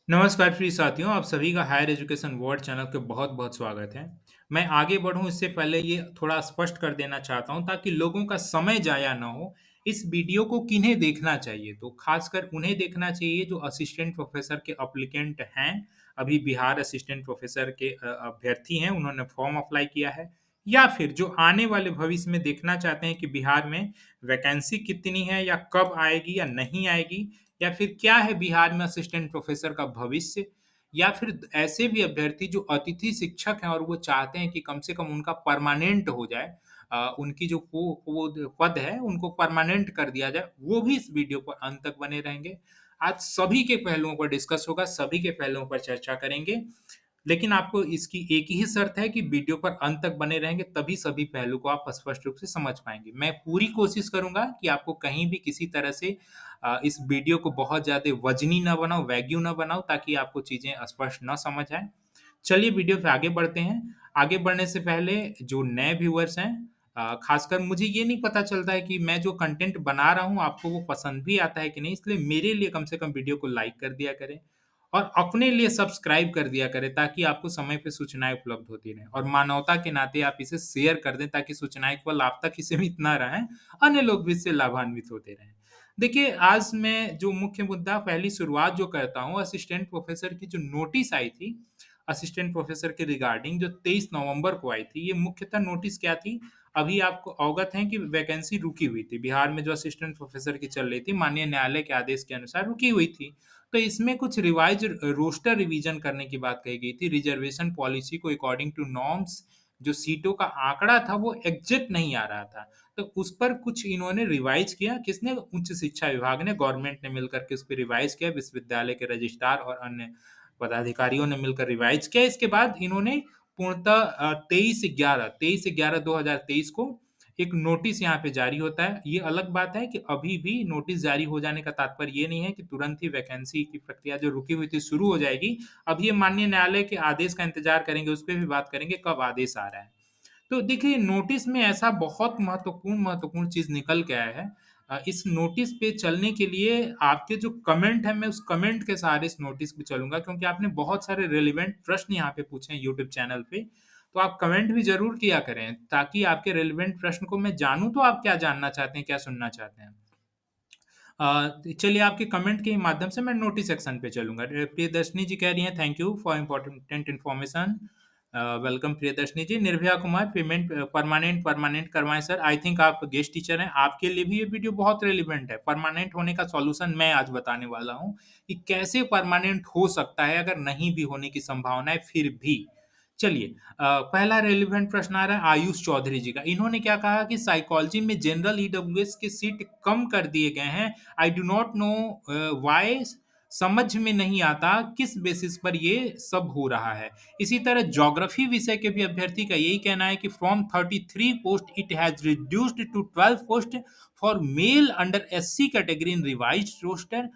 नमस्कार प्रिय साथियों, आप सभी का हायर एजुकेशन वर्ल्ड चैनल पे बहुत-बहुत स्वागत है। मैं आगे बढ़ूँ इससे पहले ये थोड़ा स्पष्ट कर देना चाहता हूँ ताकि लोगों का समय ज़ाया ना हो। इस वीडियो को किन्हें देखना चाहिए? तो खासकर उन्हें देखना चाहिए जो असिस्टेंट प्रोफ़ेसर के एप्लीकेंट हैं, अभी बिहार असिस्टेंट प्रोफ़ेसर के अभ्यर्थी हैं, उन्होंने फॉर्म अप्लाई किया है। या फिर जो आने वाले भविष्य में देखना चाहते हैं कि बिहार में वैकेंसी कितनी है या कब आएगी या नहीं आएगी या फिर क्या है बिहार में असिस्टेंट प्रोफ़ेसर का भविष्य? या फिर ऐसे भी अभ्यर्थी जो अतिथि शिक्षक हैं और वो चाहते हैं कि कम से कम उनका परमानेंट हो जाए उनकी जो पद है उनको परमानेंट कर दिया जाए, वो भी इस वीडियो पर अंत तक बने रहेंगे। आज सभी के पहलुओं पर डिस्कस होगा, सभी के पहलुओं पर चर्चा करेंगे। लेकिन आपको इसकी एक ही शर्त है कि वीडियो पर अंत तक बने रहेंगे, तभी सभी पहलू को आप स्पष्ट रूप से समझ पाएँगे। मैं पूरी कोशिश करूँगा कि आपको कहीं भी किसी तरह से इस वीडियो को बहुत ज़्यादा वज़नी ना बनाऊँ, वैग्यू ना बनाऊँ ताकि आपको चीज़ें स्पष्ट ना समझ आएँ। चलिए वीडियो पे आगे बढ़ते हैं। आगे बढ़ने से पहले जो नए व्यूअर्स हैं ख़ासकर मुझे ये नहीं पता चलता है कि मैं जो कंटेंट बना रहा हूँ आपको वो पसंद भी आता है कि नहीं, इसलिए मेरे लिए कम से कम वीडियो को लाइक कर दिया करें और अपने लिए सब्सक्राइब कर दिया करें ताकि आपको समय पे सूचनाएँ उपलब्ध होती रहें और मानवता के नाते आप इसे शेयर कर दें ताकि सूचनाएँ केवल आप तक ही सीमित ना रहें, अन्य लोग भी इससे लाभान्वित होते रहें। देखिए, आज मैं जो मुख्य मुद्दा पहली शुरुआत जो करता हूँ, असिस्टेंट प्रोफ़ेसर की जो नोटिस आई थी, असिस्टेंट प्रोफ़ेसर के रिगार्डिंग जो 23 नवंबर को आई थी, ये मुख्यतः नोटिस क्या थी? अभी आपको अवगत हैं कि वैकेंसी रुकी हुई थी। बिहार में जो असिस्टेंट प्रोफ़ेसर की चल रही थी, माननीय न्यायालय के आदेश के अनुसार रुकी हुई थी। तो इसमें कुछ रोस्टर रिवीजन करने की बात कही गई थी। रिज़र्वेशन पॉलिसी को अकॉर्डिंग टू नॉर्म्स जो सीटों का आंकड़ा था, वो एग्ज़ैक्ट नहीं आ रहा था। तो उस पर कुछ इन्होंने रिवाइज़ किया, किसने? उच्च शिक्षा विभाग ने, गवर्नमेंट ने मिलकर के उस पे रिवाइज़ किया, विश्वविद्यालय के रजिस्ट्रार और अन्य पदाधिकारियों ने मिलकर रिवाइज़ किया। इसके बाद इन्होंने पूर्णतः 23/11/2023 को एक नोटिस यहाँ पे जारी होता है। ये अलग बात है कि अभी भी नोटिस जारी हो जाने का तात्पर्य ये नहीं है कि तुरंत ही वैकेंसी की प्रक्रिया जो रुकी हुई थी शुरू हो जाएगी। अब ये माननीय न्यायालय के आदेश का इंतज़ार करेंगे, उस पे भी बात करेंगे कब आदेश आ रहा है। तो देखिए नोटिस में ऐसा बहुत महत्वपूर्ण चीज़ निकल के आया है। इस नोटिस पे चलने के लिए आपके जो कमेंट है मैं उस कमेंट के सहारे इस नोटिस पे चलूँगा क्योंकि आपने बहुत सारे रिलेवेंट प्रश्न यहाँ पे पूछे हैं यूट्यूब चैनल पे। तो आप कमेंट भी ज़रूर किया करें ताकि आपके रिलेवेंट प्रश्न को मैं जानूँ तो आप क्या जानना चाहते हैं, क्या सुनना चाहते हैं। चलिए आपके कमेंट के माध्यम से मैं नोटिस सेक्शन पे चलूँगा। प्रियदर्शनी जी कह रही हैं thank you for important information. Welcome Priyadarshini ji. Nirbhaya Kumar payment permanent permanent करवाएँ सर। आई थिंक आप गेस्ट टीचर हैं, आपके लिए भी ये वीडियो बहुत रिलेवेंट है। परमानेंट होने का सॉल्यूशन मैं आज बताने वाला हूँ कि कैसे परमानेंट हो सकता है अगर नहीं भी होने की संभावना है फिर भी। चलिए पहला रेलेवेंट प्रश्न आ रहा है आयुष चौधरी जी का। इन्होंने क्या कहा कि साइकोलॉजी में जनरल ईडब्ल्यूएस के सीट कम कर दिए गए हैं। I do not know why, समझ में नहीं आता किस बेसिस पर ये सब हो रहा है। इसी तरह ज्योग्राफी विषय के भी अभ्यर्थी का यही कहना है कि from 33 post it has reduced to 12 post for male under SC category in revised roster.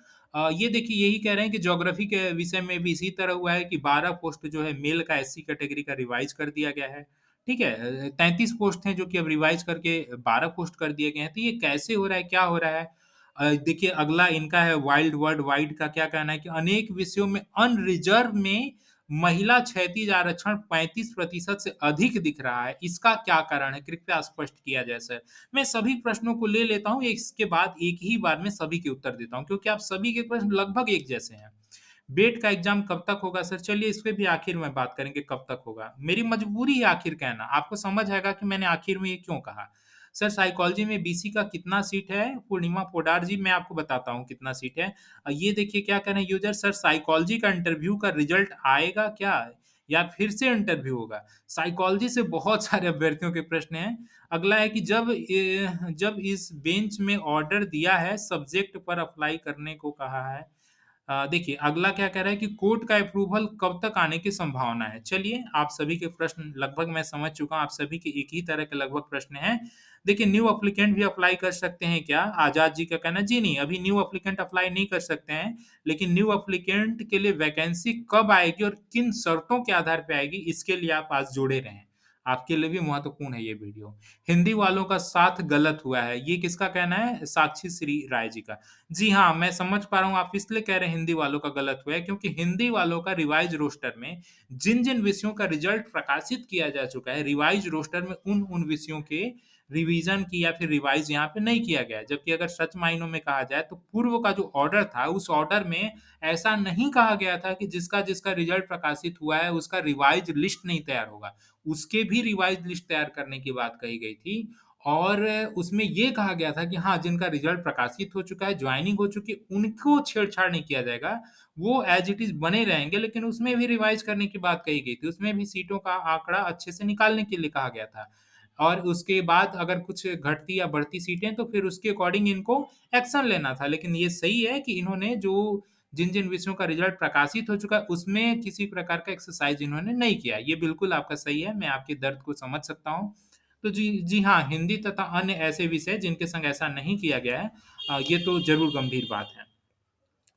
ये देखिए यही कह रहे हैं कि ज्योग्राफी के विषय में भी इसी तरह हुआ है कि 12 पोस्ट जो है मेल का एससी कैटेगरी का रिवाइज कर दिया गया है। ठीक है? 33 पोस्ट हैं जो कि अब रिवाइज करके 12 पोस्ट कर दिए गए हैं। तो ये कैसे हो रहा है, क्या हो रहा है? देखिए अगला इनका है वाइल्ड वर्ल्ड वाइड का क्या कहना है कि अनेक विषयों में अनरिजर्व में महिला क्षैतिज आरक्षण 35% से अधिक दिख रहा है। इसका क्या कारण है? कृपया स्पष्ट किया जाए सर। मैं सभी प्रश्नों को ले लेता हूँ, इसके बाद एक ही बार में सभी के उत्तर देता हूँ क्योंकि आप सभी के प्रश्न लगभग एक जैसे हैं। बेट का एग्ज़ाम कब तक होगा सर? चलिए इस पे भी आखिर में बात करेंगे कब तक होगा। मेरी मजबूरी है आखिर कहना, आपको समझ आएगा कि मैंने आखिर में ये क्यों कहा। सर साइकोलॉजी में बीसी का कितना सीट है? पूर्णिमा पोद्दार जी मैं आपको बताता हूँ कितना सीट है। ये देखिए क्या कह रहे हैं यूज़र सर साइकोलॉजी का इंटरव्यू का रिज़ल्ट आएगा क्या? या फिर से इंटरव्यू होगा? साइकोलॉजी से बहुत सारे अभ्यर्थियों के प्रश्न हैं। अगला है कि जब इस बेंच में ऑर्डर दिया है, सब्जेक्ट पर अप्लाई करने को कहा है। देखिए अगला क्या कह रहा है कि कोर्ट का अप्रूवल कब तक आने की संभावना है? चलिए आप सभी के प्रश्न लगभग मैं समझ चुका हूँ, आप सभी के एक ही तरह के लगभग प्रश्न हैं। देखिए न्यू एप्लीकेंट भी अप्लाई कर सकते हैं क्या? आज़ाद जी का कहना है जी नहीं, अभी न्यू एप्लीकेंट अप्लाई नहीं कर सकते हैं, लेकिन न्यू एप्लीकेंट के लिए वैकेंसी कब आएगी और किन शर्तों के आधार पे आएगी, इसके लिए आप आज जुड़े रहें। आपके लिए भी महत्वपूर्ण है ये वीडियो। हिंदी वालों का साथ गलत हुआ है, ये किसका कहना है? साक्षी श्री राय जी का। जी हाँ, मैं समझ पा रहा हूँ आप इसलिए कह रहे हैं हिंदी वालों का गलत हुआ है क्योंकि हिंदी वालों का रिवाइज़ रोस्टर में जिन-जिन विषयों का रिज़ल्ट प्रकाशित किया जा चुका है, रिवाइज़ रोस्टर में उन-उन विषयों के रिवीजन की या फिर रिवाइज़ यहाँ पे नहीं किया गया है। जबकि अगर सच मायनों में कहा जाए तो पूर्व का जो ऑर्डर था, उस ऑर्डर में ऐसा नहीं कहा गया था कि जिसका-जिसका रिज़ल्ट प्रकाशित हुआ है, उसका रिवाइज़ लिस्ट नहीं तैयार होगा। उसके भी रिवाइज़ लिस्ट तैयार करने की बात कही गई थी और उसमें ये कहा गया था कि हाँ, जिनका रिज़ल्ट प्रकाशित हो चुका है, जॉइनिंग हो चुकी है, उनको छेड़छाड़ नहीं किया जाएगा। वो एज़ इट इज़ बने रहेंगे, लेकिन उसमें भी रिवाइज़ करने की बात कही गई थी। उसमें भी सीटों का आंकड़ा अच्छे से निकालने के लिए कहा गया था। और उसके बाद अगर कुछ घटती या बढ़ती सीटें तो फिर उसके अकॉर्डिंग इनको एक्शन लेना था। लेकिन ये सही है कि इन्होंने जो जिन-जिन विषयों का रिज़ल्ट प्रकाशित हो चुका है, उसमें किसी प्रकार का एक्सरसाइज़ इन्होंने नहीं किया। ये बिल्कुल आपका सही है, मैं आपके दर्द को समझ सकता हूँ। तो जी जी हाँ, हिंदी तथा अन्य ऐसे विषय जिनके संग ऐसा नहीं किया गया है ये तो ज़रूर गंभीर बात है।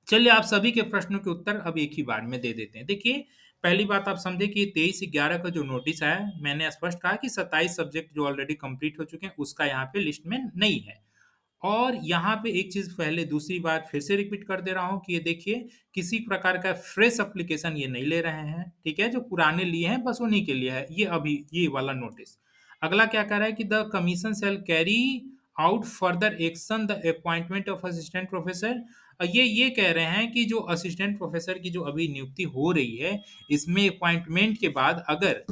चलिए आप सभी के प्रश्नों के उत्तर अब एक ही बार में दे देते हैं। देखिए, पहली बात आप समझे कि 23/11 का जो नोटिस आया है, मैंने स्पष्ट कहा कि 27 सब्जेक्ट जो ऑलरेडी कंप्लीट हो चुके हैं, उसका यहाँ पे लिस्ट में नहीं है। और यहाँ पे एक चीज़ पहले दूसरी बार फिर से रिपीट कर दे रहा हूँ कि ये देखिए, किसी प्रकार का फ्रेश एप्लीकेशन ये नहीं ले रहे हैं, ठीक है? जो पुराने लिए हैं, बस उन्हीं के लिए है, ये अभी ये वाला नोटिस। अगला क्या कह रहा है कि the commission shell carry out further action the appointment of assistant professor ये कह रहे हैं कि जो असिस्टेंट प्रोफेसर की जो अभी नियुक्ति हो रही है, इसमें अपॉइंटमेंट के बाद अगर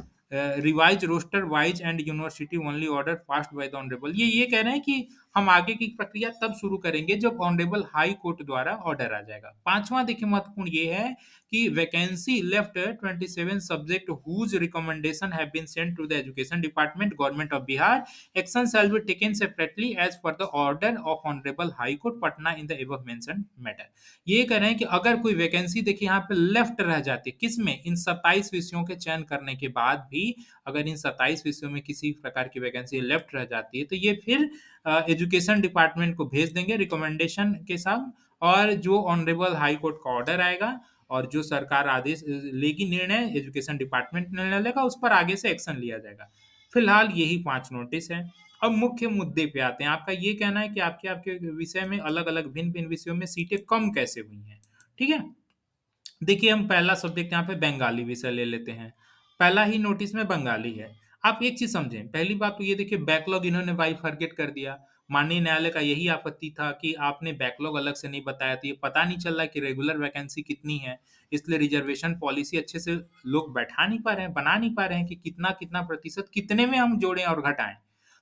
revise roster wise and university only order passed by the honourable ये कह रहे हैं कि हम आगे की प्रक्रिया तब शुरू करेंगे जब ऑनरेबल हाई कोर्ट द्वारा ऑर्डर आ जाएगा। 5वां देखिए महत्वपूर्ण ये है कि vacancy left 27 subject whose recommendation have been sent to the education department government of Bihar action shall be taken separately as per the order of honourable high court Patna in the above mentioned matter. ये कह रहे हैं कि अगर कोई vacancy देखिए यहाँ पे लेफ्ट रह जाती है किसमें इन 27 विषयों के चयन करने के बाद भी अगर इन 27 विषयों में किसी प्रकार की वैकेंसी लेफ्ट रह जाती है तो ये फिर एजुकेशन डिपार्टमेंट को भेज देंगे रिकमेंडेशन के साथ और जो ऑनरेबल हाई कोर्ट का ऑर्डर आएगा और जो सरकार आदेश लेगी निर्णय एजुकेशन डिपार्टमेंट निर्णय लेगा उस पर आगे से एक्शन लिया जाएगा। फिलहाल यही 5 नोटिस हैं। अब मुख्य मुद्दे पे आते हैं। आपका ये कहना है कि आपके आपके विषय में अलग-अलग भिन्न-भिन्न विषयों में सीटें कम कैसे हुई हैं? ठीक है? देखिए, हम पहला सब्जेक्ट यहाँ पे बंगाली विषय ले लेते हैं। पहला ही नोटिस में बंगाली है। आप एक चीज़ समझें, पहली बात तो ये देखिए बैकलॉग इन्होंने बाइफरकेट कर दिया। माननीय न्यायालय का यही आपत्ति था कि आपने बैकलॉग अलग से नहीं बताया, तो ये पता नहीं चल रहा है कि रेगुलर वैकेंसी कितनी है। इसलिए रिज़र्वेशन पॉलिसी अच्छे से लोग बैठा नहीं पा रहे हैं, बना नहीं पा रहे हैं कि कितना-कितना प्रतिशत कितने में हम जोड़ें और घटाएँ।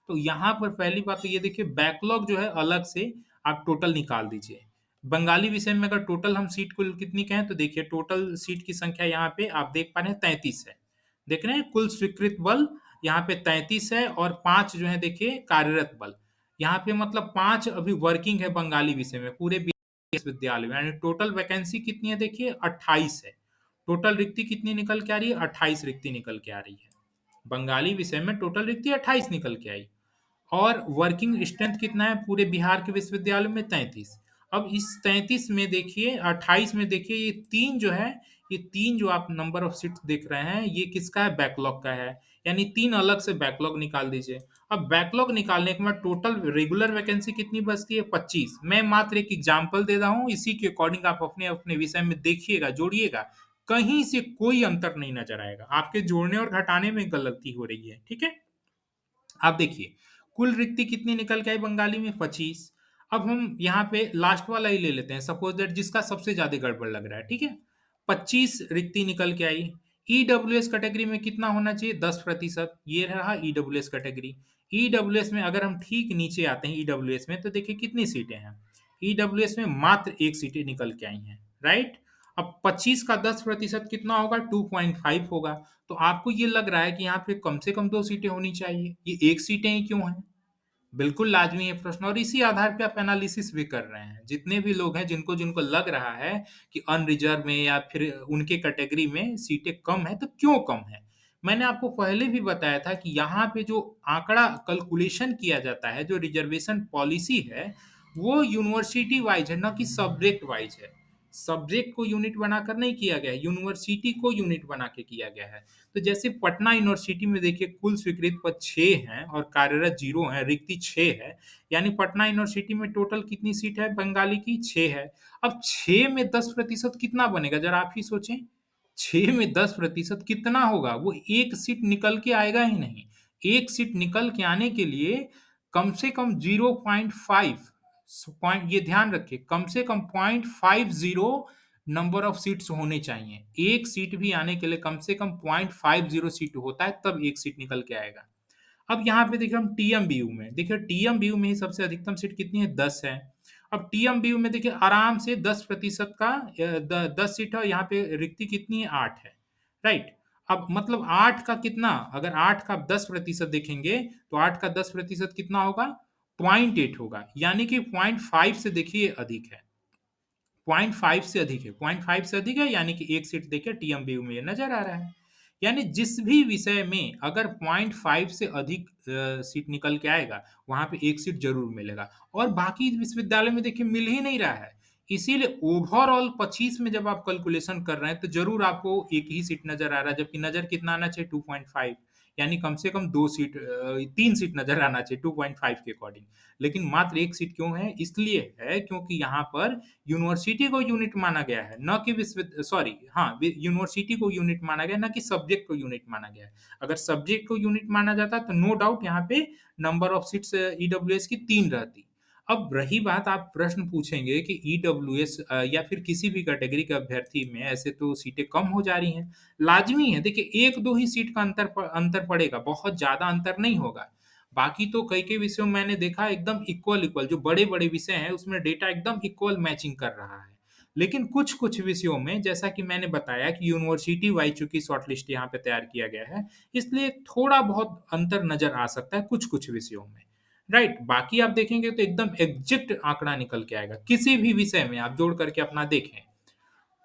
तो यहाँ पर पहली बात तो ये देखिए बैकलॉग जो है अलग से आप टोटल निकाल दीजिए। बंगाली विषय में अगर टोटल हम सीट कुल कितनी कहें तो देखिए टोटल सीट की संख्या यहाँ पे आप देख पा रहे हैं 33 है। देख रहे हैं कुल स्वीकृत बल यहाँ पे 33 है और 5 जो है देखिए कार्यरत बल। यहाँ पे मतलब 5 अभी वर्किंग है बंगाली विषय में पूरे विश्वविद्यालय में यानी टोटल वैकेंसी कितनी है देखिए 28 है। टोटल रिक्ति कितनी निकल के आ रही है? 28 रिक्ति निकल के आ रही है। बंगाली विषय में टोटल रिक्ति 28 निकल के आई। और वर्किंग स्ट्रेंथ कितना है पूरे बिहार के विश्वविद्यालयों में 33। अब इस 33 में देखिए 28 में देखिए ये 3 जो है, ये 3 जो आप नंबर ऑफ सीट्स देख रहे हैं, ये किसका है? बैकलॉग का है। यानी 3 अलग से बैकलॉग निकाल दीजिए। अब बैकलॉग निकालने के बाद टोटल रेगुलर वैकेंसी कितनी बचती है? 25। मैं मात्र एक एग्ज़ाम्पल दे रहा हूँ, इसी के अकॉर्डिंग आप अपने-अपने विषय में देखिएगा, जोड़िएगा। कहीं से कोई अंतर नहीं नज़र आएगा। आपके जोड़ने और घटाने में गलती हो रही है, ठीक है? आप देखिए, कुल रिक्ति कितनी निकल के आई बंगाली में 25। अब हम यहाँ पे लास्ट वाला ही ले लेते हैं, सपोज़ दैट जिसका सबसे ज़्यादा गड़बड़ लग रहा है, ठीक है? 25 रिक्ति निकल के आई। ईडब्ल्यूएस कैटेगरी में कितना होना चाहिए? 10% ये रहा ईडब्ल्यूएस कैटेगरी। ईडब्ल्यूएस में अगर हम ठीक नीचे आते हैं ईडब्ल्यूएस में तो देखिए कितनी सीटें हैं? ईडब्ल्यूएस में मात्र 1 सीटें निकल के आई हैं, राइट? अब 25 का 10% कितना होगा? 2.5 होगा। तो आपको ये लग रहा है कि यहाँ पे कम से कम 2 सीटें होनी चाहिए, ये 1 सीटें ही क्यों हैं? बिल्कुल लाज़मी है प्रश्न और इसी आधार पे आप एनालिसिस भी कर रहे हैं। जितने भी लोग हैं जिनको-जिनको लग रहा है कि अनरिज़र्व में या फिर उनके कैटेगरी में सीटें कम हैं, तो क्यों कम हैं? मैंने आपको पहले भी बताया था कि यहाँ पे जो आंकड़ा कैलकुलेशन किया जाता है, जो रिज़र्वेशन पॉलिसी है, वो यूनिवर्सिटी वाइज़ है, ना कि सब्जेक्ट वाइज़ है। सब्जेक्ट को यूनिट बनाकर नहीं किया गया है, यूनिवर्सिटी को यूनिट बना के किया गया है। तो जैसे पटना यूनिवर्सिटी में देखिए कुल स्वीकृत पद 6 हैं और कार्यरत 0 हैं, रिक्ति 6 है। यानी पटना यूनिवर्सिटी में टोटल कितनी सीट है बंगाली की? 6 है। अब 6 में 10% कितना बनेगा ज़रा आप ही सोचें। 6 में 10% कितना होगा? वो 1 सीट निकल के आएगा ही नहीं। 1 सीट निकल के आने के लिए कम से कम 0.5 पॉइंट, ये ध्यान रखिए, कम से कम 0.50 नंबर ऑफ सीट्स होने चाहिए। एक सीट भी आने के लिए कम से कम 0.50 सीट होता है, तब एक सीट निकल के आएगा। अब यहाँ पे देखिए हम टीएमबीयू में, देखिए टीएमबीयू में ही सबसे अधिकतम सीट कितनी है? 10 है। अब टीएमबीयू में देखिए आराम से 10% का 10 सीट है और यहाँ पे रिक्ति कितनी है? 8 है, राइट? अब मतलब 8 का कितना, अगर 8 का 10% देखेंगे तो 8 का 10% कितना होगा? 0.8 होगा, यानी कि 0.5 से देखिए अधिक है। 0.5 से अधिक है, 0.5 से अधिक है, यानी कि एक सीट देखिए टीएमबीयू में ये नजर आ रहा है। यानी जिस भी विषय में अगर 0.5 से अधिक सीट निकल के आएगा, वहां पे एक सीट जरूर मिलेगा, और बाकी विश्वविद्यालय में देखिए मिल ही नहीं रहा है। इसीलिए ओवरऑल 25 में जब आप कैलकुलेशन कर रहे हैं तो जरूर आपको एक ही सीट नजर आ रहा है, जबकि नजर कितना आना चाहिए? 2.5, यानी कम से कम 2 सीट, 3 सीट नजर आना चाहिए 2.5 के अकॉर्डिंग। लेकिन मात्र एक सीट क्यों है? इसलिए है क्योंकि यहाँ पर यूनिवर्सिटी को यूनिट माना गया है, न कि सॉरी, हाँ, यूनिवर्सिटी को यूनिट माना गया, न कि सब्जेक्ट को यूनिट माना गया है। अगर सब्जेक्ट को यूनिट माना जाता तो नो डाउट यहाँ पे नंबर ऑफ सीट्स ईडब्ल्यूएस की 3 रहती। अब रही बात, आप प्रश्न पूछेंगे कि ईडब्ल्यूएस या फिर किसी भी कैटेगरी के अभ्यर्थी में ऐसे तो सीटें कम हो जा रही हैं। लाजमी है, देखिए 1-2 ही सीट का अंतर पड़ेगा, बहुत ज़्यादा अंतर नहीं होगा। बाकी तो कई-कई विषयों में मैंने देखा एकदम इक्वल-इक्वल, जो बड़े-बड़े विषय हैं उसमें डेटा एकदम इक्वल मैचिंग कर रहा है। लेकिन कुछ-कुछ विषयों में जैसा कि मैंने बताया कि यूनिवर्सिटी वाइज़ चूँकि शॉर्टलिस्ट यहाँ पे तैयार किया गया है, इसलिए थोड़ा-बहुत अंतर नज़र आ सकता है कुछ-कुछ विषयों में, राइट? बाकी आप देखेंगे तो एकदम एग्ज़ैक्ट आंकड़ा निकल के आएगा। किसी भी विषय में आप जोड़ करके अपना देखें।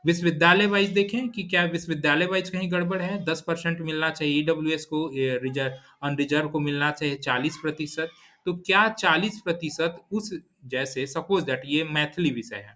विश्वविद्यालय वाइज़ देखें कि क्या विश्वविद्यालय वाइज़ कहीं गड़बड़ है? 10% मिलना चाहिए ईडब्ल्यूएस को, अनरिज़र्व को मिलना चाहिए 40%। तो क्या 40% उस, जैसे सपोज़ दैट ये मैथिली विषय है।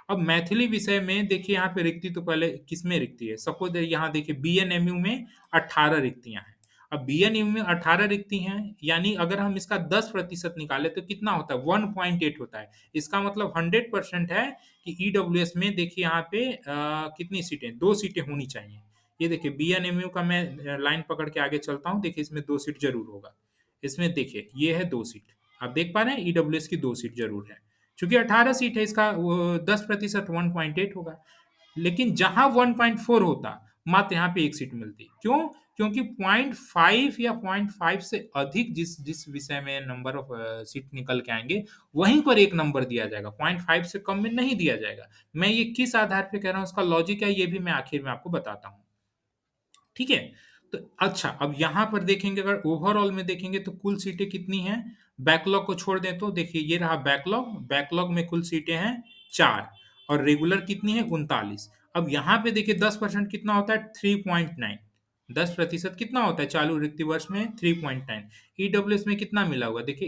अब मैथिली विषय में देखिए यहाँ पे रिक्ति तो पहले किसमें रिक्ति है? सपोज़ दैट यहाँ देखिए बीएनएमयू में 18 रिक्तियाँ हैं। अब बीएनएमयू में 18 रिक्ति हैं, यानी अगर हम इसका 10% निकालें तो कितना होता है? 1.8 होता है। इसका मतलब 100% है कि ईडब्ल्यूएस में देखिए यहाँ पे कितनी सीटें, 2 सीटें होनी चाहिए। ये देखिए बीएनएमयू का मैं लाइन पकड़ के आगे चलता हूँ, देखिए इसमें 2 सीट ज़रूर होगा। इसमें देखिए ये है 2 सीट, आप देख पा रहे हैं ईडब्ल्यूएस की 2 सीट ज़रूर है। चूँकि 18 सीट है, इसका वो 10% 1.8 होगा। लेकिन जहाँ 1.4 होता, मात्र यहाँ पे 1 सीट मिलती। क्यों? क्योंकि 0.5 या 0.5 से अधिक जिस जिस विषय में नंबर ऑफ सीट निकल के आएँगे, वहीं पर 1 नंबर दिया जाएगा, 0.5 से कम में नहीं दिया जाएगा। मैं ये किस आधार पे कह रहा हूँ, उसका लॉजिक क्या है, ये भी मैं आखिर में आपको बताता हूँ। ठीक है? तो अच्छा, अब यहाँ पर देखेंगे, अगर ओवरऑल में देखेंगे तो कुल सीटें कितनी हैं? बैकलॉग को छोड़ दें तो देखिए ये रहा बैकलॉग, बैकलॉग में कुल सीटें हैं 4 और रेगुलर कितनी है? 39। अब यहाँ पे देखिए 10% कितना होता है? 3.9। 10% कितना होता है चालू रिक्ति वर्ष में? 3.9। ईडब्ल्यूएस में कितना मिला हुआ है? देखिए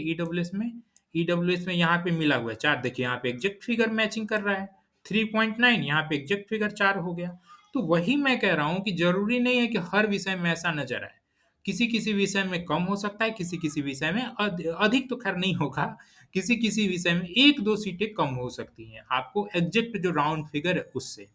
ईडब्ल्यूएस में यहाँ पे मिला हुआ है 4, देखिए यहाँ पे एग्ज़ैक्ट फिगर मैचिंग कर रहा है। 3.9 यहाँ पे एग्ज़ैक्ट फिगर 4 हो गया। तो वही मैं कह रहा हूँ कि ज़रूरी नहीं है कि हर विषय में ऐसा नज़र आए। किसी-किसी विषय में कम हो सकता है, किसी-किसी विषय में अधिक तो ख़ैर नहीं होगा, किसी-किसी विषय में 1-2 सीटें कम हो सकती हैं, आपको एग्ज़ैक्ट जो राउंड फिगर है उससे।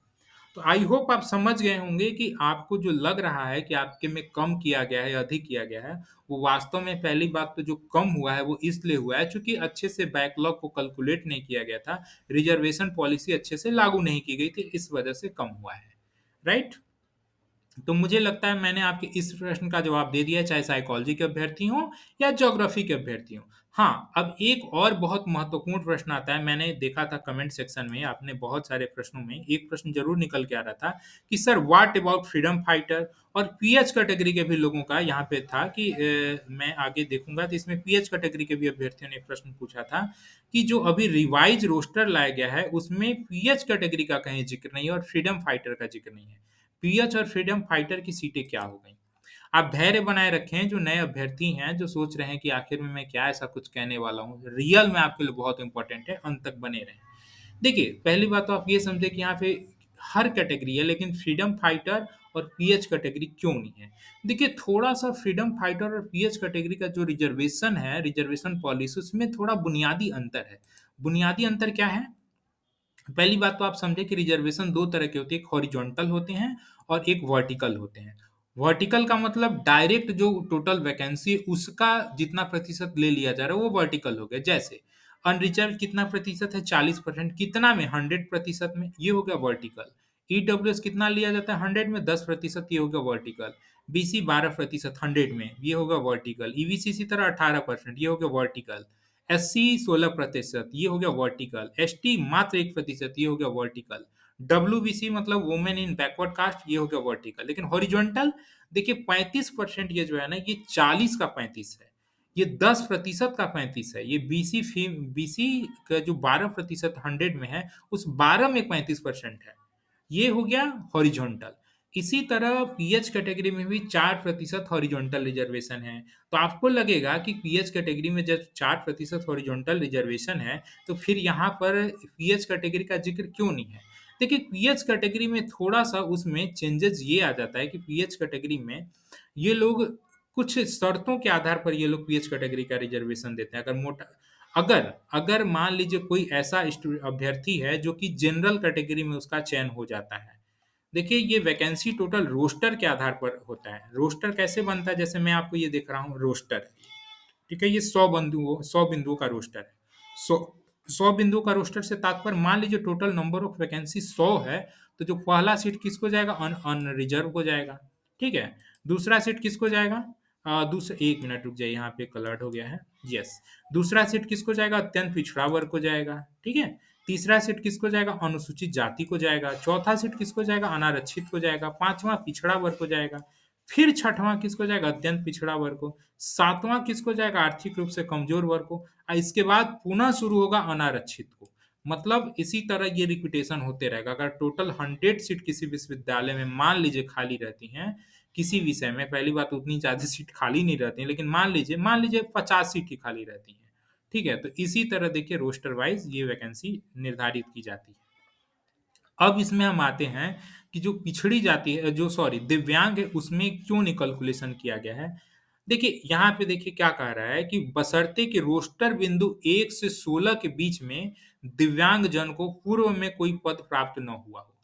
तो आई होप आप समझ गए होंगे कि आपको जो लग रहा है कि आपके में कम किया गया है या अधिक किया गया है, वो वास्तव में पहली बात तो जो कम हुआ है वो इसलिए हुआ है चूँकि अच्छे से बैकलॉग को कैलकुलेट नहीं किया गया था, रिज़र्वेशन पॉलिसी अच्छे से लागू नहीं की गई थी, इस वजह से कम हुआ है। राइट? तो मुझे लगता है मैंने आपके इस प्रश्न का जवाब दे दिया है, चाहे साइकोलॉजी के अभ्यर्थी हों या ज्योग्राफी के अभ्यर्थी हों। हाँ, अब एक और बहुत महत्वपूर्ण प्रश्न आता है, मैंने देखा था कमेंट सेक्शन में आपने बहुत सारे प्रश्नों में एक प्रश्न ज़रूर निकल के आ रहा था कि sir what about freedom fighter, और पीएच कैटेगरी के भी लोगों का यहाँ पे था कि मैं आगे देखूँगा तो इसमें पीएच कैटेगरी के भी अभ्यर्थियों ने एक प्रश्न पूछा था कि जो अभी रिवाइज़ रोस्टर लाया गया है, उसमें पीएच कैटेगरी का कहीं ज़िक्र नहीं है और फ्रीडम फाइटर का ज़िक्र नहीं है। पीएच और फ्रीडम फाइटर की सीटें क्या हो गई? आप धैर्य बनाए रखें, जो नए अभ्यर्थी हैं, जो सोच रहे हैं कि आखिर में मैं क्या ऐसा कुछ कहने वाला हूँ, रियल में आपके लिए बहुत इम्पोर्टेंट है, अंत तक बने रहें। देखिए, पहली बात तो आप ये समझे कि यहाँ पे हर कैटेगरी है, लेकिन फ्रीडम फाइटर और पीएच कैटेगरी क्यों नहीं है? देखिए, थोड़ा-सा फ्रीडम फाइटर और पीएच कैटेगरी का जो रिज़र्वेशन है, रिज़र्वेशन पॉलिसी, उसमें थोड़ा बुनियादी अंतर है। बुनियादी अंतर क्या है? पहली बात तो आप समझे कि रिजर्वेशन 2 तरह के होते हैं, एक हॉरिज़ॉन्टल होते हैं और एक वर्टिकल होते हैं। वर्टिकल का मतलब डायरेक्ट जो टोटल वैकेंसी है उसका जितना प्रतिशत ले लिया जा रहा है वो वर्टिकल हो गया। जैसे अनरिजर्व्ड कितना प्रतिशत है? 40%। कितना में? 100% में, ये हो गया वर्टिकल। ईडब्ल्यूएस कितना लिया जाता है? 100 में 10%, ये हो गया वर्टिकल। बीसी 12% 100 में, ये होगा वर्टिकल। ईबीसी इसी तरह 18%, ये हो गया वर्टिकल। एससी 16%, ये हो गया वर्टिकल। एसटी मात्र 1%, ये हो गया वर्टिकल। डब्ल्यूबीसी मतलब वुमेन इन बैकवर्ड कास्ट, ये हो गया वर्टिकल। लेकिन हॉरिजॉन्टल देखिए 35% ये जो है ना, ये 40 का 35 है। ये 10% का 35 है। ये बीसी का जो 12% 100 में है, उस 12 में 35% है। ये हो गया हॉरिजॉन्टल। इसी तरह पीएच कैटेगरी में भी 4% हॉरिजॉन्टल रिजर्वेशन है। तो आपको लगेगा कि पीएच कैटेगरी में जब 4% हॉरिजॉन्टल रिजर्वेशन है, तो फिर यहाँ पर पीएच कैटेगरी का ज़िक्र क्यों नहीं है? देखिए, पीएच कैटेगरी में थोड़ा-सा उसमें चेंजेज़ ये आ जाता है कि पीएच कैटेगरी में ये लोग कुछ शर्तों के आधार पर ये लोग पीएच कैटेगरी का रिजर्वेशन देते हैं। अगर अगर मान लीजिए कोई ऐसा अभ्यर्थी है जो कि जनरल कैटेगरी में उसका चयन हो जाता है। देखिए, ये वैकेंसी टोटल रोस्टर के आधार पर होता है। रोस्टर कैसे बनता है? जैसे मैं आपको ये दिख रहा हूँ रोस्टर, ठीक है? ये 100 बिंदुओं का रोस्टर है। 100 100 बिंदुओं का रोस्टर से तात्पर्य, मान लीजिए टोटल नंबर ऑफ वैकेंसी 100 है, तो जो पहला सीट किसको जाएगा? अनरिजर्व को जाएगा, ठीक है? दूसरा सीट किसको जाएगा? दूसरा 1 मिनट रुक जाइए, यहाँ पे कलर्ड हो गया है। यस, दूसरा सीट किसको जाएगा? अत्यंत पिछड़ा वर्ग को जाएगा, ठीक है? तीसरा सीट किसको जाएगा? अनुसूचित जाति को जाएगा। चौथा सीट किसको जाएगा? अनारक्षित को जाएगा। पाँचवाँ पिछड़ा वर्ग को जाएगा। फिर छठवां किसको जाएगा? अत्यंत पिछड़ा वर्ग को। सातवां किसको जाएगा? आर्थिक रूप से कमजोर वर्ग को। इसके बाद पुनः शुरू होगा अनारक्षित को। मतलब इसी तरह ये रिपीटेशन होते रहेगा। अगर टोटल 100 सीट किसी विश्वविद्यालय में मान लीजिए खाली रहती हैं, किसी विषय में, पहली बात उतनी ज़्यादा सीट खाली नहीं रहती हैं, लेकिन मान लीजिए 50 सीट ही खाली रहती हैं, ठीक है? तो इसी तरह देखिए रोस्टर वाइज़ ये वैकेंसी निर्धारित की जाती है। अब इसमें हम आते हैं कि जो पिछड़ी जाति है, जो सॉरी दिव्यांग है, उसमें क्यों नहीं कैलकुलेशन किया गया है। देखिए, यहाँ पे देखिए क्या कह रहा है कि बशर्ते कि रोस्टर बिंदु 1 से 16 के बीच में दिव्यांग जन को पूर्व में कोई पद प्राप्त न हुआ हो।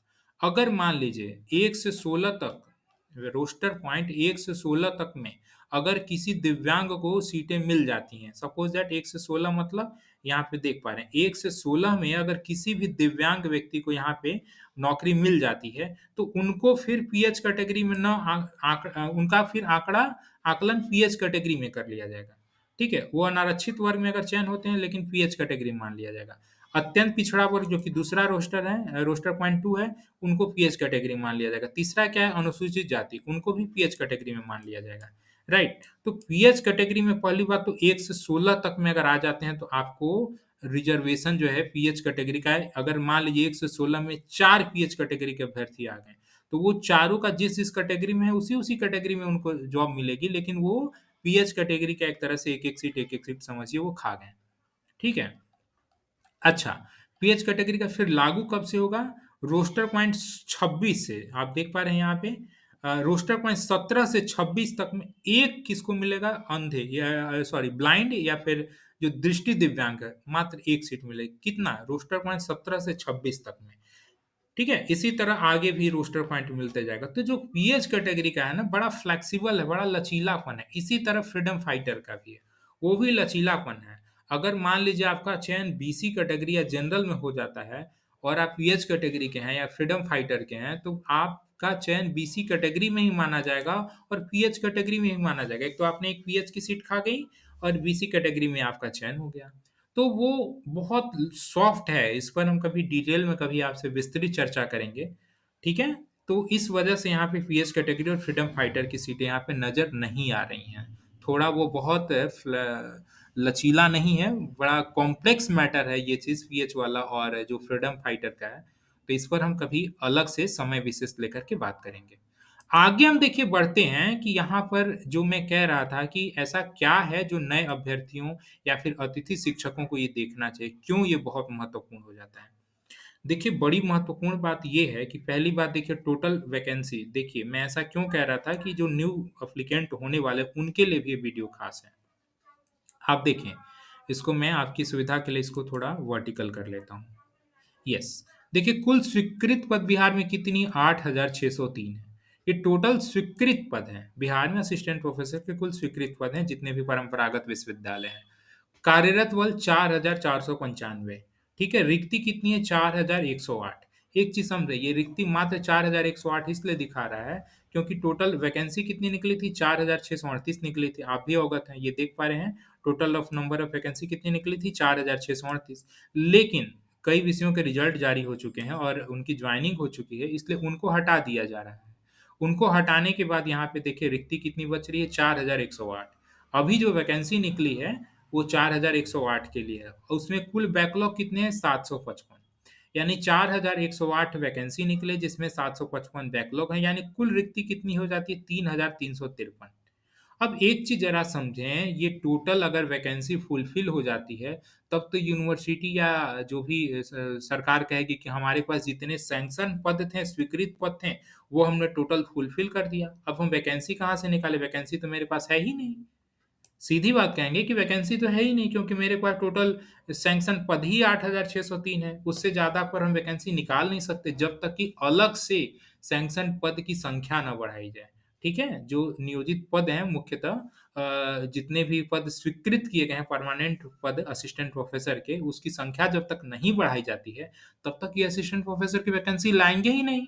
अगर मान लीजिए 1 से 16 तक, रोस्टर पॉइंट 1 से 16 तक में अगर किसी दिव्यांग को सीटें मिल जाती हैं, सपोज दैट 1 से 16 मतलब यहाँ पे देख पा रहे हैं 1 से 16 में अगर किसी भी दिव्यांग व्यक्ति को यहाँ पे नौकरी मिल जाती है, तो उनको फिर पीएच कैटेगरी में ना उनका फिर आकलन पीएच कैटेगरी में कर लिया जाएगा, ठीक है? वो अनारक्षित वर्ग में अगर चयन होते हैं, लेकिन पीएच कैटेगरी में मान लिया जाएगा। अत्यंत पिछड़ा वर्ग जो कि दूसरा रोस्टर है, रोस्टर पॉइंट 2 है, उनको पीएच कैटेगरी में मान लिया जाएगा। तीसरा क्या है? अनुसूचित जाति, उनको भी पीएच कैटेगरी में मान लिया जाएगा, राइट? तो पीएच कैटेगरी में पहली बात तो 1 से 16 तक में अगर आ जाते हैं, तो आपको रिजर्वेशन जो है पीएच कैटेगरी का है। अगर मान लीजिए 1 से 16 में 4 पीएच कैटेगरी के अभ्यर्थी आ गए, तो वो चारों का जिस कैटेगरी में है, उसी कैटेगरी में उनको जॉब मिलेगी, लेकिन वो पीएच कैटेगरी का एक तरह से एक-एक सीट समझिए वो खा गए, ठीक है? अच्छा, पीएच कैटेगरी का फिर लागू कब से होगा? रोस्टर पॉइंट 26 से, आप देख पा रहे हैं यहाँ पे रोस्टर पॉइंट 17 से 26 तक में एक किसको मिलेगा? अंधे या सॉरी ब्लाइंड या फिर जो दृष्टि दिव्यांग है, मात्र 1 सीट मिलेगी। कितना? रोस्टर पॉइंट 17 से 26 तक में। ठीक है? इसी तरह आगे भी रोस्टर पॉइंट मिलते जाएगा। तो जो पीएच कैटेगरी का है ना, बड़ा फ्लेक्सिबल है, बड़ा लचीलापन है। इसी तरह फ्रीडम फाइटर का भी है, वो भी लचीलापन है। अगर मान लीजिए आपका चयन बीसी कैटेगरी या जनरल में हो जाता है और आप पीएच कैटेगरी के हैं या फ्रीडम फाइटर के हैं, तो आपका चयन बीसी कैटेगरी में ही माना जाएगा और पीएच कैटेगरी में ही माना जाएगा। एक तो आपने एक पीएच की सीट खा गई और बीसी कैटेगरी में आपका चयन हो गया। तो वो बहुत सॉफ्ट है, इस पर हम कभी डिटेल में कभी आपसे विस्तृत चर्चा करेंगे, ठीक है? तो इस वजह से यहाँ पे पीएच कैटेगरी और फ्रीडम फाइटर की सीटें यहाँ पे नज़र नहीं आ रही हैं। थोड़ा वो बहुत लचीला नहीं है, बड़ा कॉम्प्लेक्स मैटर है ये चीज़ पीएच वाला और जो फ्रीडम फाइटर का है। तो इस पर हम कभी अलग से समय विशेष लेकर के बात करेंगे। आगे हम देखिए बढ़ते हैं कि यहाँ पर जो मैं कह रहा था कि ऐसा क्या है जो नए अभ्यर्थियों या फिर अतिथि शिक्षकों को ये देखना चाहिए, क्यों ये बहुत महत्वपूर्ण हो जाता है? देखिए, बड़ी महत्वपूर्ण बात ये है कि पहली बात देखिए टोटल वैकेंसी देखिए मैं ऐसा क्यों कह रहा था कि जो न्यू एप्लीकेंट होने वाले हैं, उनके लिए भी ये वीडियो खास है। आप देखें, इसको मैं आपकी सुविधा के लिए इसको थोड़ा वर्टिकल कर लेता हूँ। यस। देखिए कुल स्वीकृत पद बिहार में कितनी 8,603 है। ये टोटल स्वीकृत पद हैं। बिहार में असिस्टेंट प्रोफेसर के कुल स्वीकृत पद हैं जितने भी परंपरागत विश्वविद्यालय हैं। कार्यरत बल 4,495। ठीक है, रिक्ति कितनी है 4,108। एक चीज समझे ये रिक्ति मात्र 4,108 इसलिए दिखा रहा है क्योंकि टोटल वैकेंसी कितनी निकली थी 4,638 निकली थी। आप भी अवगत हैं, ये देख पा रहे हैं। Total of number of vacancy कितनी निकली थी 4,638। लेकिन कई विषयों के रिजल्ट जारी हो चुके हैं और उनकी ज्वाइनिंग हो चुकी है, इसलिए उनको हटा दिया जा रहा है। उनको हटाने के बाद यहाँ पे देखिए रिक्ति कितनी बच रही है 4,108। अभी जो वैकेंसी निकली है वो 4,108 के लिए है। उसमें कुल बैकलॉग कितने हैं 755। यानी 4,108 वैकेंसी निकले जिसमें 755 बैकलॉग है, यानी कुल रिक्ति कितनी हो जाती है 3,353। अब एक चीज़ ज़रा समझें, ये टोटल अगर वैकेंसी फुलफ़िल हो जाती है, तब तो यूनिवर्सिटी या जो भी सरकार कहेगी कि हमारे पास जितने सैंक्शन पद थे, स्वीकृत पद थे, वो हमने टोटल फुलफ़िल कर दिया। अब हम वैकेंसी कहाँ से निकालें? वैकेंसी तो मेरे पास है ही नहीं। सीधी बात कहेंगे कि वैकेंसी तो है ही नहीं क्योंकि मेरे पास टोटल सैंक्शन पद ही 8,603 है। उससे ज़्यादा पर हम वैकेंसी निकाल नहीं सकते जब तक कि अलग से सैंक्शन पद की संख्या ना बढ़ाई जाए। ठीक है? जो नियोजित पद हैं मुख्यतः जितने भी पद स्वीकृत किए गए हैं परमानेंट पद असिस्टेंट प्रोफ़ेसर के, उसकी संख्या जब तक नहीं बढ़ाई जाती है, तब तक ये असिस्टेंट प्रोफ़ेसर की वैकेंसी लाएँगे ही नहीं।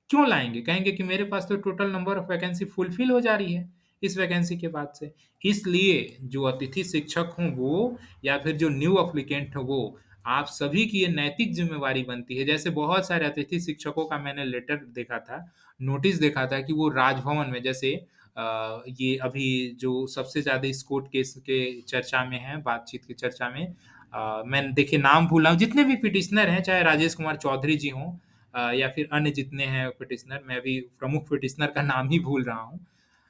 क्यों लाएँगे? कहेंगे कि मेरे पास तो total number of vacancy fulfil हो जा रही है, इस वैकेंसी के बाद से। इसलिए जो अतिथि शिक्षक हों वो या फिर जो न्यू एप्लीकेंट हो वो, आप सभी की ये नैतिक ज़िम्मेवारी बनती है। जैसे बहुत सारे अतिथि शिक्षकों का मैंने लेटर देखा था, नोटिस देखा था कि वो राजभवन में जैसे ये अभी जो सबसे ज़्यादा इस कोर्ट केस के चर्चा में है, बातचीत की चर्चा में मैंने देखिए नाम भूला हूँ, जितने भी पिटिशनर हैं, चाहे राजेश कुमार चौधरी जी हों या फिर अन्य जितने हैं पिटिशनर, मैं अभी प्रमुख पिटिशनर का नाम ही भूल रहा हूँ।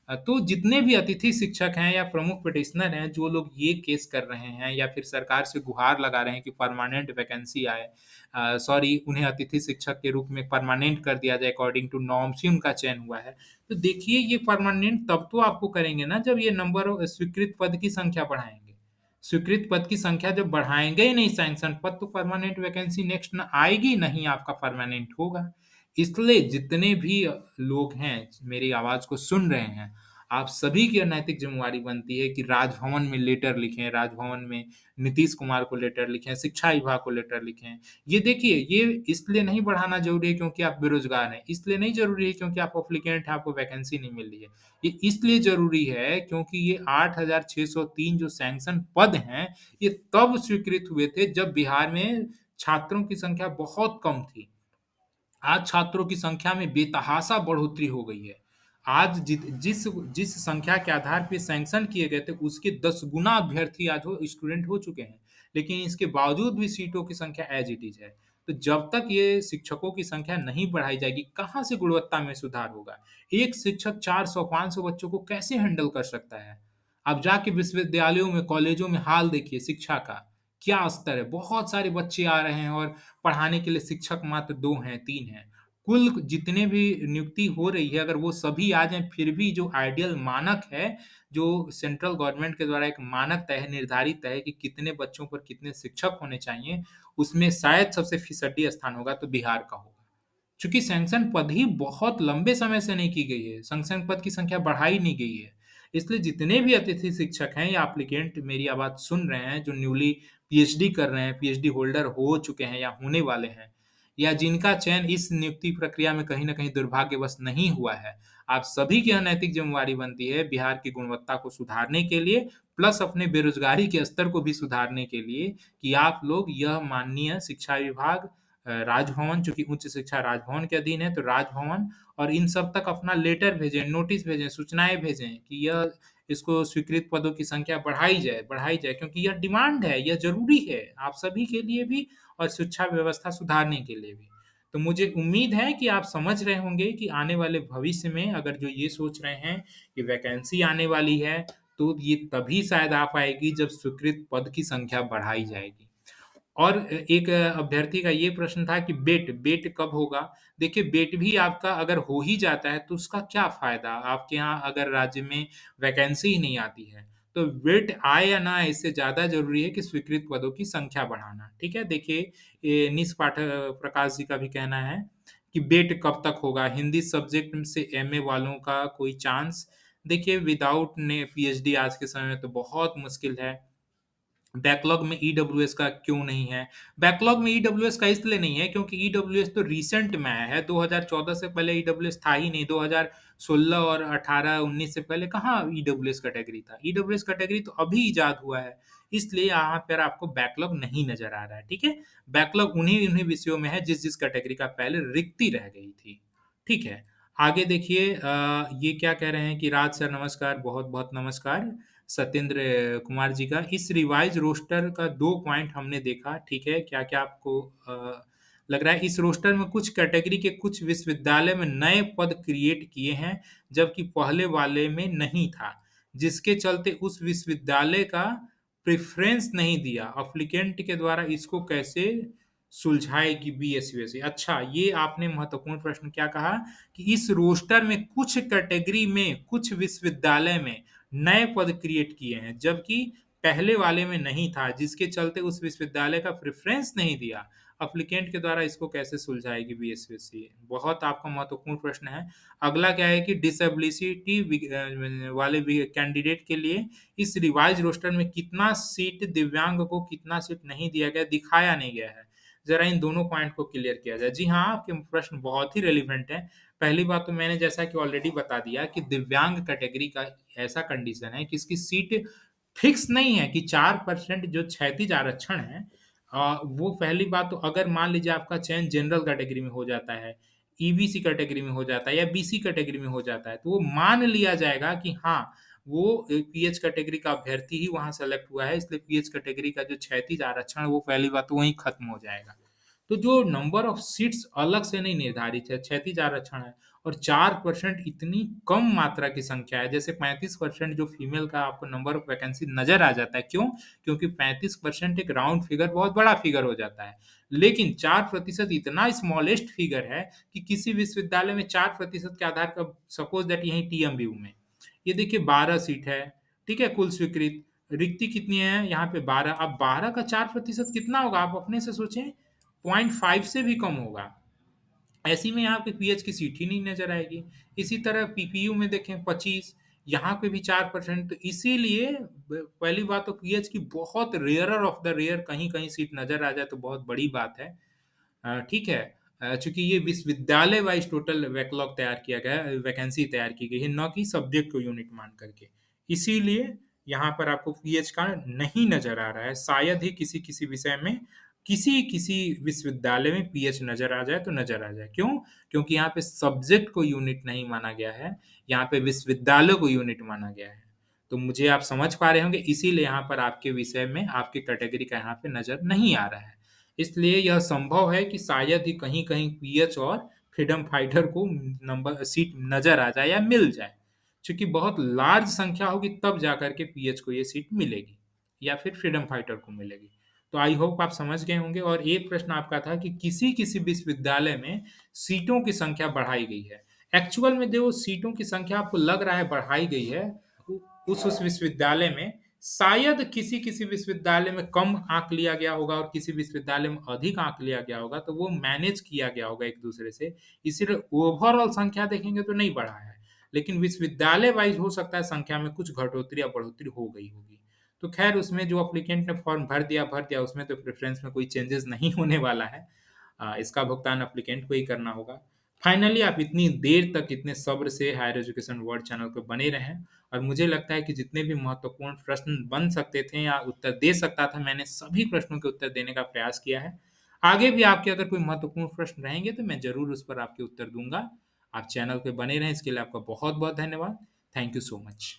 तो जितने भी अतिथि शिक्षक हैं या प्रमुख पिटिशनर हैं, जो लोग ये केस कर रहे हैं या फिर सरकार से गुहार लगा रहे हैं कि परमानेंट वैकेंसी आए सॉरी उन्हें अतिथि शिक्षक के रूप में परमानेंट कर दिया जाए अकॉर्डिंग टू नॉर्म्स ही उनका चयन हुआ है। तो देखिए ये परमानेंट तब तो आपको करेंगे ना जब ये नंबर स्वीकृत पद की संख्या बढ़ाएँगे। स्वीकृत पद की संख्या जब बढ़ाएँगे ही नहीं सैंक्शन पद तो परमानेंट वैकेंसी नेक्स्ट ना आएगी, ना ही आपका परमानेंट होगा। इसलिए जितने भी लोग हैं, मेरी आवाज़ को सुन रहे हैं, आप सभी की नैतिक ज़िम्मेवारी बनती है कि राजभवन में लेटर लिखें, राजभवन में नीतीश कुमार को लेटर लिखें, शिक्षा विभाग को लेटर लिखें। ये देखिए, ये इसलिए नहीं बढ़ाना ज़रूरी है क्योंकि आप बेरोज़गार हैं, इसलिए नहीं ज़रूरी है क्योंकि आप एप्लीकेंट हैं, आपको वैकेंसी नहीं मिल रही है। ये इसलिए ज़रूरी है क्योंकि ये 8,603 जो सैंक्शन पद हैं, ये तब स्वीकृत हुए थे जब बिहार में छात्रों की संख्या बहुत कम थी। आज छात्रों की संख्या में बेतहाशा बढ़ोतरी हो गई है। आज जिस जिस संख्या के आधार पे सैंक्शन किए गए थे, उसके 10 गुना अभ्यर्थी आज हो स्टूडेंट हो चुके हैं। लेकिन इसके बावजूद भी सीटों की संख्या ऐज़ इट इज़ है। तो जब तक ये शिक्षकों की संख्या नहीं बढ़ाई जाएगी, कहाँ से गुणवत्ता में सुधार होगा? एक शिक्षक 400-500 बच्चों को कैसे हैंडल कर सकता है? आप जाके विश्वविद्यालयों में, कॉलेजों में हाल देखिए शिक्षा का, क्या स्तर है? बहुत सारे बच्चे आ रहे हैं और पढ़ाने के लिए शिक्षक मात्र 2 हैं, 3 हैं। कुल जितने भी नियुक्ति हो रही है, अगर वो सभी आ जाएँ, फिर भी जो आइडियल मानक है, जो सेंट्रल गवर्नमेंट के द्वारा एक मानक तय है, निर्धारित है कि कितने बच्चों पर कितने शिक्षक होने चाहिए, उसमें शायद सबसे फीसदी स्थान होगा तो बिहार का होगा। चूँकि सैंक्शन पद ही बहुत लंबे समय से नहीं की गई है, सैंक्शन पद की संख्या बढ़ाई नहीं गई है। इसलिए जितने भी अतिथि शिक्षक हैं या एप्लीकेंट मेरी आवाज़ सुन रहे हैं, जो न्यूली पीएचडी कर रहे हैं, पीएचडी होल्डर हो चुके हैं या होने वाले हैं, या जिनका चयन इस नियुक्ति प्रक्रिया में कहीं न कहीं दुर्भाग्यवश नहीं हुआ है, आप सभी की अनैतिक ज़िम्मेवारी बनती है बिहार की गुणवत्ता को सुधारने के लिए, प्लस अपने बेरोज़गारी के स्तर को भी सुधारने के लिए कि आप लोग यह माननीय शिक्षा विभाग राजभवन चूँकि उच्च शिक्षा राजभवन के अधीन है, तो राजभवन और इन सब तक अपना लेटर भेजें, नोटिस भेजें, सूचनाएँ भेजें कि यह इसको स्वीकृत पदों की संख्या बढ़ाई जाए क्योंकि यह डिमांड है, यह ज़रूरी है, आप सभी के लिए भी और शिक्षा व्यवस्था सुधारने के लिए भी। तो मुझे उम्मीद है कि आप समझ रहे होंगे कि आने वाले भविष्य में अगर जो ये सोच रहे हैं कि वैकेंसी आने वाली है, तो ये तभी शायद आ पाएगी जब स्वीकृत पद की संख्या बढ़ाई जाएगी। और एक अभ्यर्थी का ये प्रश्न था कि बेट बेट कब होगा? देखिए बेट भी आपका अगर हो ही जाता है तो उसका क्या फ़ायदा? आपके यहाँ अगर राज्य में वैकेंसी ही नहीं आती है। तो वेट आए या ना आए इससे ज़्यादा ज़रूरी है कि स्वीकृत पदों की संख्या बढ़ाना, ठीक है? देखिए ये निस प्रकाश जी का भी कहना है कि बेट कब तक होगा? हिंदी सब्जेक्ट से एमए वालों का कोई चांस? देखिए विदाउट ने पीएचडी आज के समय में तो बहुत मुश्किल है। बैकलॉग में ईडब्ल्यूएस का क्यों नहीं है? बैकलॉग में ईडब्ल्यूएस का इसलिए नहीं है क्योंकि ईडब्ल्यूएस तो रिसेंट में आया है, 2014 से पहले ईडब्ल्यूएस था ही नहीं, 2016 और 18-19 से पहले कहाँ ईडब्ल्यूएस कैटेगरी था? ईडब्ल्यूएस कैटेगरी तो अभी इजाद हुआ है, इसलिए यहाँ पर आपको बैकलॉग नहीं नज़र आ रहा है, ठीक है? बैकलॉग उन्हीं-उन्हीं विषयों में है जिस-जिस कैटेगरी का पहले रिक्ति रह गई थी, ठीक है? आगे देखिए ये क्या कह रहे हैं कि राज सर नमस्कार, बहुत-बहुत नमस्कार। सत्येंद्र कुमार जी का। इस रिवाइज़ रोस्टर का 2 पॉइंट हमने देखा, ठीक है? क्या-क्या आपको लग रहा है? इस रोस्टर में कुछ कैटेगरी के कुछ विश्वविद्यालय में नए पद क्रिएट किए हैं, जबकि पहले वाले में नहीं था, जिसके चलते उस विश्वविद्यालय का प्रेफ़रेंस नहीं दिया। एप्लीकेंट के द्वारा इसको कैसे सुलझाएगी बीएसयूएससी? अच्छा, ये आपने महत्वपूर्ण प्रश्न क्या कहा कि इस रोस्टर में कुछ कैटेगरी में, कुछ विश्वविद्यालय में नए पद क्रिएट किए हैं, जबकि पहले वाले में नहीं था, जिसके चलते उस विश्वविद्यालय का प्रेफ़रेंस नहीं दिया। एप्लीकेंट के द्वारा इसको कैसे सुलझाएगी बीएसवीसी? बहुत आपका महत्वपूर्ण प्रश्न है। अगला क्या है कि डिसेबिलिटी वाले कैंडिडेट के लिए इस रिवाइज़ रोस्टर में कितना सीट दिव्यांग को कितना सीट नहीं दिया गया, दिखाया नहीं गया है। ज़रा इन दोनों पॉइंट को क्लियर किया जाए। जी हाँ, आपके प्रश्न बहुत ही रेलेवेंट हैं। पहली बात तो मैंने जैसा कि ऑलरेडी बता दिया कि दिव्यांग कैटेगरी का ऐसा कंडीशन है कि इसकी सीट फिक्स नहीं है कि 4% जो क्षैतिज आरक्षण है वो पहली बात तो अगर मान लीजिए आपका चयन जनरल कैटेगरी में हो जाता है, ईबीसी कैटेगरी में हो जाता है या बीसी कैटेगरी में हो जाता है, तो वो मान लिया जाएगा कि हाँ, वो पीएच कैटेगरी का अभ्यर्थी ही वहाँ सेलेक्ट हुआ है, इसलिए पीएच कैटेगरी का जो क्षैतिज आरक्षण है, वो पहली बात तो वहीं खत्म हो जाएगा। तो जो नंबर ऑफ सीट्स अलग से नहीं निर्धारित है, क्षैतिज आरक्षण है और 4% इतनी कम मात्रा की संख्या है, जैसे 35% जो फीमेल का आपको नंबर ऑफ वैकेंसी नज़र आ जाता है, क्यों? क्योंकि 35% एक राउंड फिगर बहुत बड़ा फिगर हो जाता है। लेकिन 4% इतना स्मॉलेस्ट फिगर है कि किसी विश्वविद्यालय में 4% के आधार पर सपोज़ दैट यहीं टीएमबीयू में, ये देखिए 12 सीट है, ठीक है? कुल स्वीकृत, रिक्ति कितनी है? यहाँ पे 12 अब 12 का 4% कितना होगा? आप अपने से सोचें, 0.5 से भी कम होगा। ऐसे में यहाँ पे पीएच की सीट ही नहीं नज़र आएगी। इसी तरह पीपीयू में देखें 25 यहाँ पे भी 4% तो इसीलिए ब पहली बात तो पीएच की बहुत रेयरर ऑफ द रेयर कहीं-कहीं सीट नज़र आ जाए तो बहुत बड़ी बात है। ठीक है। चूँकि ये विश्वविद्यालय वाइज़ टोटल बैकलॉग तैयार किया गया है, वैकेंसी तैयार की गई है, ना कि सब्जेक्ट को यूनिट मान करके। इसीलिए यहाँ पर आपको पीएच का नहीं नज़र आ रहा है। शायद ही किसी-किसी विषय में, किसी-किसी विश्वविद्यालय में पीएच नज़र आ जाए तो नज़र आ जाए। क्यों? क्योंकि यहाँ पे सब्जेक्ट को यूनिट नहीं माना गया है, यहाँ पे विश्वविद्यालय को यूनिट माना गया है। तो मुझे आप समझ पा रहे होंगे इसीलिए यहाँ पर आपके विषय में, आपकी कैटेगरी का यहाँ पे नज़र नहीं आ रहा है। इसलिए यह संभव है कि शायद ही कहीं-कहीं पीएच और फ्रीडम फाइटर को नंबर सीट नज़र आ जाए या मिल जाए। चूँकि बहुत लार्ज संख्या होगी तब जाकर के पीएच को ये सीट मिलेगी या फिर फ्रीडम फाइटर को मिलेगी। तो आई होप आप समझ गए होंगे और एक प्रश्न आपका था कि किसी-किसी विश्वविद्यालय में सीटों की संख्या बढ़ाई गई है। एक्चुअल में जो सीटों की संख्या आपको लग रहा है बढ़ाई गई है, उ उस विश्वविद्यालय में शायद किसी-किसी विश्वविद्यालय में कम आँक लिया गया होगा और किसी विश्वविद्यालय में अधिक आँक लिया गया होगा, तो वो मैनेज किया गया होगा एक-दूसरे से। इसीलिए ओवरऑल संख्या देखेंगे तो नहीं बढ़ा है। लेकिन विश्वविद्यालय वाइज़ हो सकता है संख्या में कुछ घटोतरी या बढ़ोतरी हो गई होगी। तो ख़ैर उसमें जो एप्लीकेंट ने फॉर्म भर दिया उसमें तो प्रेफ़रेंस में कोई चेंजेज़ नहीं होने वाला है। इसका भुगतान एप्लीकेंट को ही करना होगा। फाइनली आप इतनी देर तक इतने सब्र से हायर एजुकेशन वर्ल्ड चैनल पे बने रहें और मुझे लगता है कि जितने भी महत्वपूर्ण प्रश्न बन सकते थे या उत्तर दे सकता था, मैंने सभी प्रश्नों के उत्तर देने का प्रयास किया है। आगे भी आपके अगर कोई महत्वपूर्ण प्रश्न रहेंगे तो मैं ज़रूर उस पर आपके उत्तर दूँगा। आप चैनल पे बने रहें इसके लिए आपका बहुत-बहुत धन्यवाद। Thank you so much.